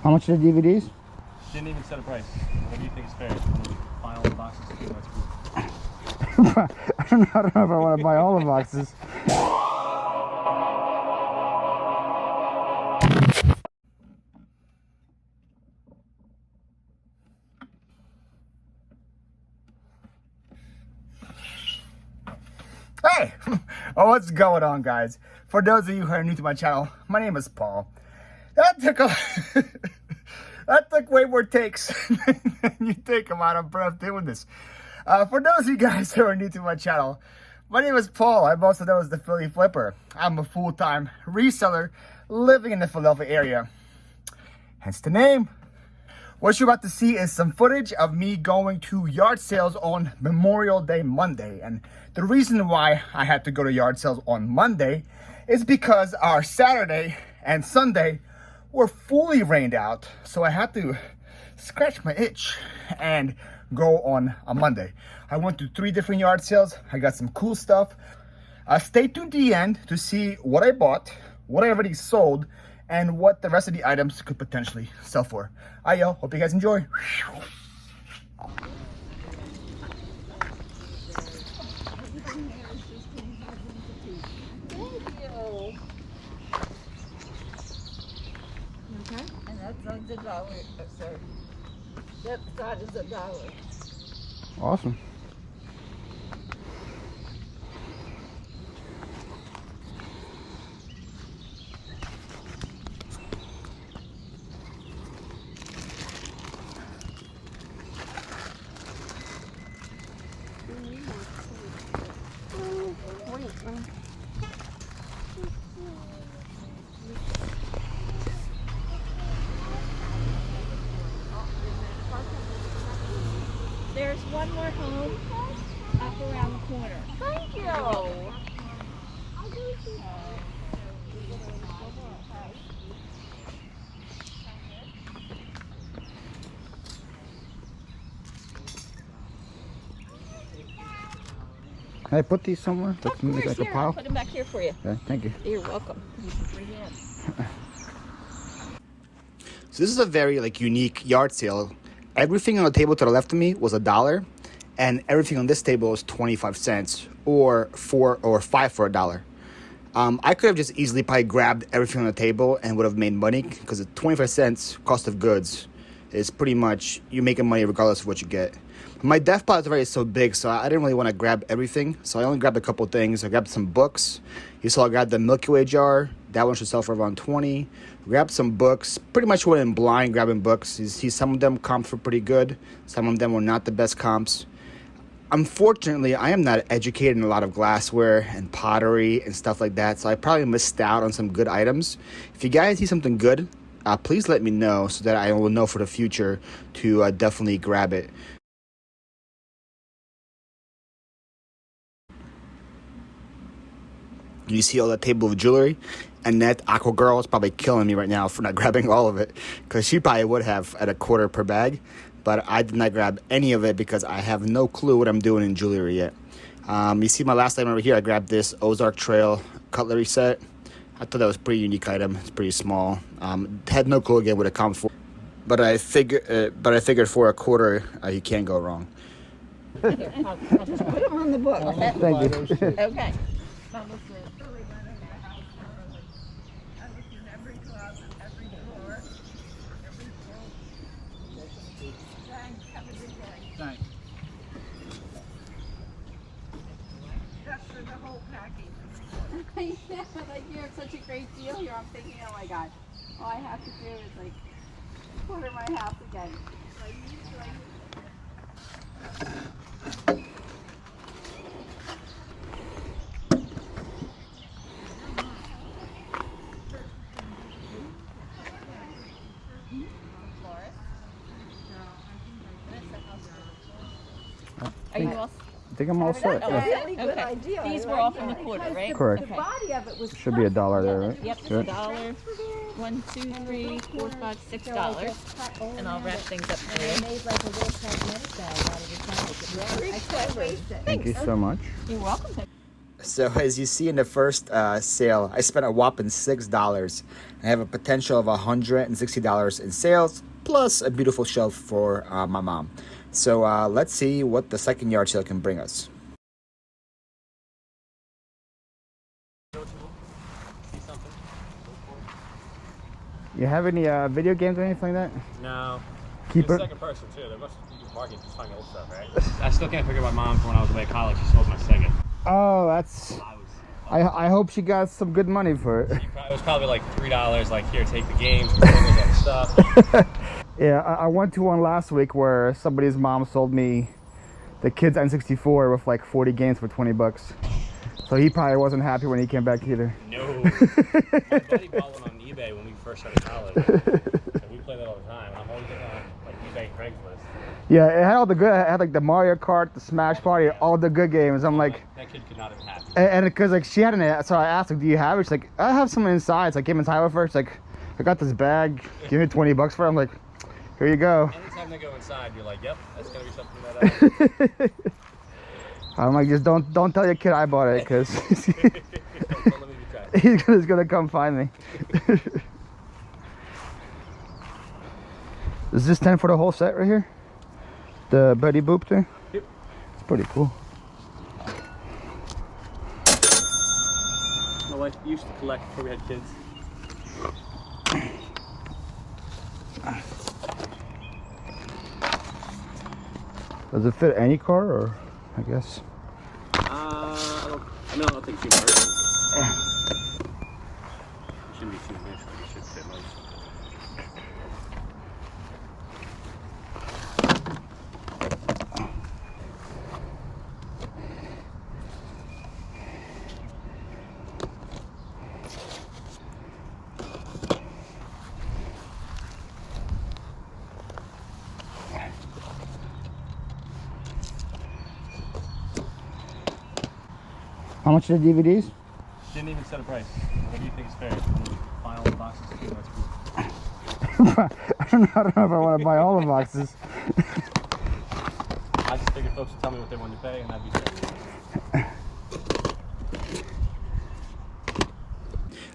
How much are the DVDs? Didn't even set a price. What do you think is fair? Buy all the boxes. That's cool. I don't know if I want to buy all the boxes. Hey! Oh, what's going on, guys? For those of you who are new to my channel, my name is Paul. That took way more takes than you think. I'm out of breath doing this. For those of you guys who are new to my channel, my name is Paul. I'm also known as the Philly Flipper. I'm a full-time reseller living in the Philadelphia area. Hence the name. What you're about to see is some footage of me going to yard sales on Memorial Day Monday. And the reason why I had to go to yard sales on Monday is because our Saturday and Sunday were fully rained out. So I had to scratch my itch and go on a Monday. I went to 3 different yard sales. I got some cool stuff. Stay tuned to the end to see what I bought, what I already sold, and what the rest of the items could potentially sell for. Alright, yo, hope you guys enjoy. Okay. And that's $1, sir. That side is $1. Awesome. There's one more home up around the corner. Thank you. Can I put these somewhere? Of course, Like a here, I'll pile? put them back here for you. Okay, thank you. You're welcome. So this is a very unique yard sale. Everything on the table to the left of me was $1, and everything on this table was 25 cents or 4 or 5 for $1. I could have just easily probably grabbed everything on the table and would have made money, because the 25 cents cost of goods is pretty much you making money regardless of what you get. My deaf pot is already so big, so I didn't really want to grab everything. So I only grabbed a couple things. I grabbed some books. You saw I grabbed the Milky Way jar. That one should sell for around 20. Grabbed some books. Pretty much went in blind grabbing books. You see some of them comps were pretty good. Some of them were not the best comps. Unfortunately, I am not educated in a lot of glassware and pottery and stuff like that, so I probably missed out on some good items. If you guys see something good, please let me know so that I will know for the future to definitely grab it. You see all that table of jewelry? Annette, Aqua Girl, is probably killing me right now for not grabbing all of it, because she probably would have at $1 per bag. But I did not grab any of it because I have no clue what I'm doing in jewelry yet. You see my last item over here, I grabbed this Ozark Trail cutlery set. I thought that was a pretty unique item. It's pretty small. Had no clue again what it comes for. But I figured for $1, you can't go wrong. Here, I'll just put them on the book. Thank you. Okay. Thanks. That's for the whole package. Yeah, like you're such a great deal here. I'm thinking, oh my God, all I have to do is quarter my house again. Are you all? I think I'm all set. Oh, Yeah. Really good idea. These were all from the quarter, right? Correct. The body of it was Should be $1 there, right? Yep, it's Good. $1. $1, 2, 3, 4, 5, $6. And I'll wrap things up for They you. made like a little cosmetic bag out of the fabric. Very clever. Thank you so much. You're welcome. So as you see in the first sale, I spent a whopping $6. I have a potential of $160 in sales, plus a beautiful shelf for my mom. So let's see what the second yard sale can bring us. See something? You have any video games or anything like that? No. Keep it. Second person too. There must be market just finding old stuff, right? I still can't figure out my mom from when I was away at college. She sold my Sega. Oh, that's. I hope she got some good money for it. It was probably like $3. Like, here, take the games, all that stuff. Yeah, I went to one last week where somebody's mom sold me the kid's N64 with like 40 games for 20 bucks. So he probably wasn't happy when he came back either. No. My buddy bought one on eBay when we first started college. And we play that all the time. I'm always on like eBay Craigslist. Yeah, it had all the good. It had like the Mario Kart, the Smash Party, all the good games. I'm like, that kid could not have been happy. and because like she hadn't, so I asked like, do you have it? She's like, I have some inside. So I came inside with her. She's like, I got this bag. Give me 20 bucks for it. I'm like, here you go. Anytime they go inside, you're like, yep, that's gonna be something that. I'm like, just don't tell your kid I bought it, because Don't let me be tried. he's gonna come find me. Is this 10 for the whole set right here? The Betty Boop thing? Yep. It's pretty cool. My wife used to collect before we had kids. Does it fit any car, or I guess? I don't think too much. It shouldn't be too much. It should fit most. How much are the DVDs? Didn't even set a price. What do you think is fair? Buy all the boxes too. That's cool. I don't know if I want to buy all the boxes. I just figured folks would tell me what they wanted to pay, and that'd be fair.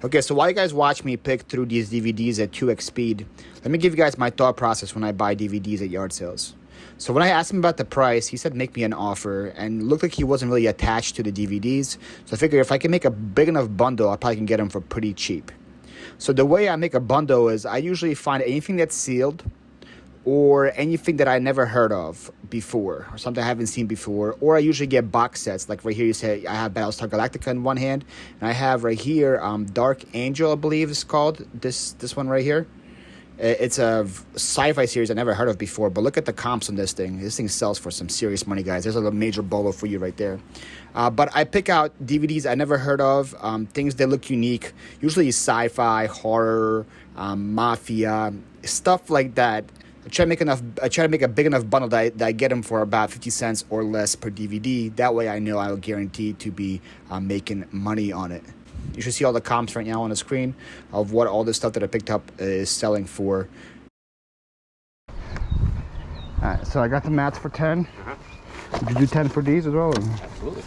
Okay, so while you guys watch me pick through these DVDs at 2x speed, let me give you guys my thought process when I buy DVDs at yard sales. So when I asked him about the price, he said make me an offer, and looked like he wasn't really attached to the DVDs. So I figured if I can make a big enough bundle, I probably can get them for pretty cheap. So the way I make a bundle is I usually find anything that's sealed, or anything that I never heard of before, or something I haven't seen before, or I usually get box sets. Like right here, you say I have Battlestar Galactica in one hand, and I have right here Dark Angel, I believe it's called, this one right here. It's a sci-fi series I never heard of before, but look at the comps on this thing. This thing sells for some serious money, guys. There's a major bolo for you right there. But I pick out DVDs I never heard of, things that look unique, usually sci-fi, horror, mafia, stuff like that. I try to make a big enough bundle that I get them for about 50 cents or less per DVD. That way I know I will guarantee to be making money on it. You should see all the comps right now on the screen of what all this stuff that I picked up is selling for. Alright, so I got the mats for 10. Did you do 10 for these as well? Absolutely.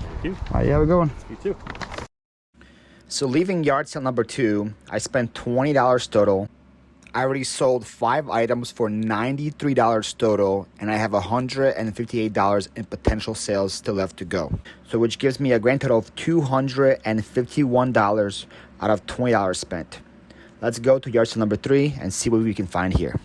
Thank you. Alright, yeah, we're going. You too. So leaving yard sale number 2, I spent $20 total. I already sold 5 items for $93 total, and I have $158 in potential sales still left to go. So which gives me a grand total of $251 out of $20 spent. Let's go to yard sale number 3 and see what we can find here.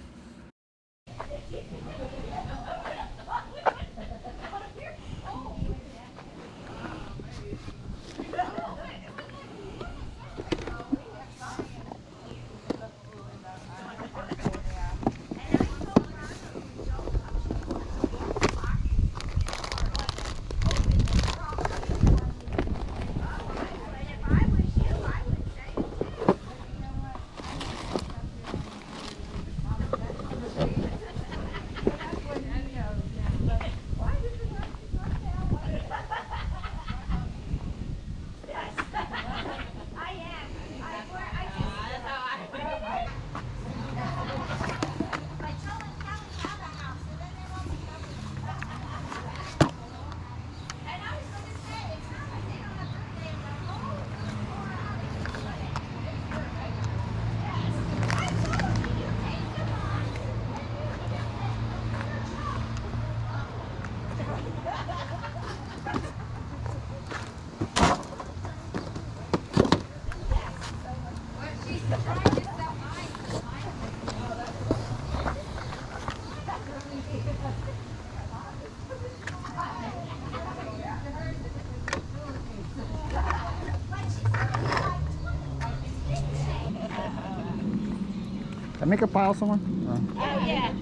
I make a pile somewhere? Oh, yeah.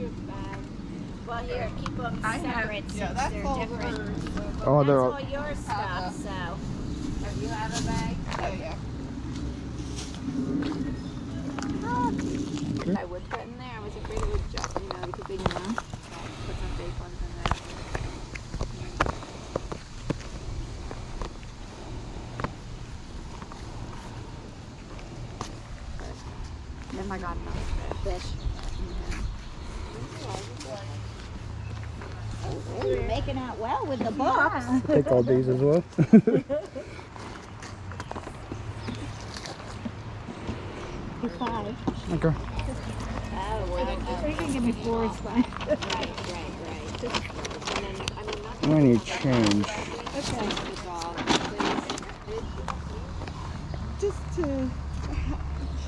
Well, here, keep them separate since they're different. Oh, That's they're all your stuff, so. Have you had a bag? Oh, yeah. I would put in there. I was afraid it would just, because they put some fake ones in there. But if I got enough fish. You're making out well with the books. take all these as well. Five. Okay. Oh, you can give me four, it's fine. Right. And then, I need change. Okay. Just to,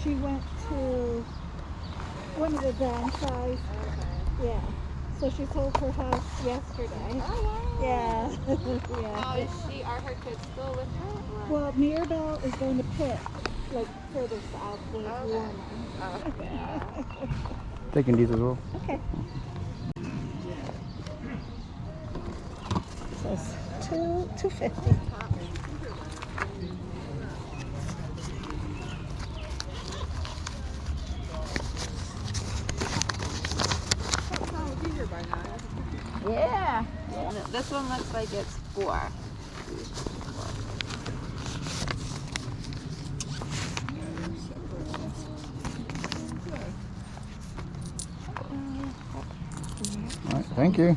she went to one of the franchise. Yeah. So she sold her house yesterday. Oh, wow. Yeah. Yeah. Oh, is her kids still with her? Or? Well, Mirabelle is going to Pitt, like further south where it's warmer. Okay. Taking these as well. Okay. So it's $2.50. Yeah. This one looks like it's 4. All right, thank you.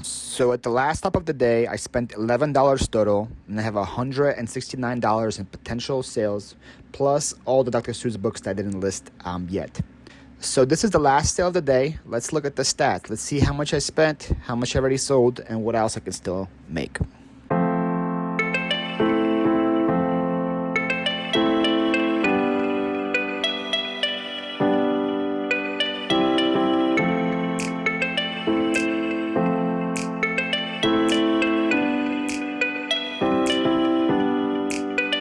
So at the last stop of the day, I spent $11 total, and I have $169 in potential sales, plus all the Dr. Seuss books that I didn't list yet. So this is the last sale of the day. Let's look at the stats. Let's see how much I spent, how much I already sold, and what else I can still make.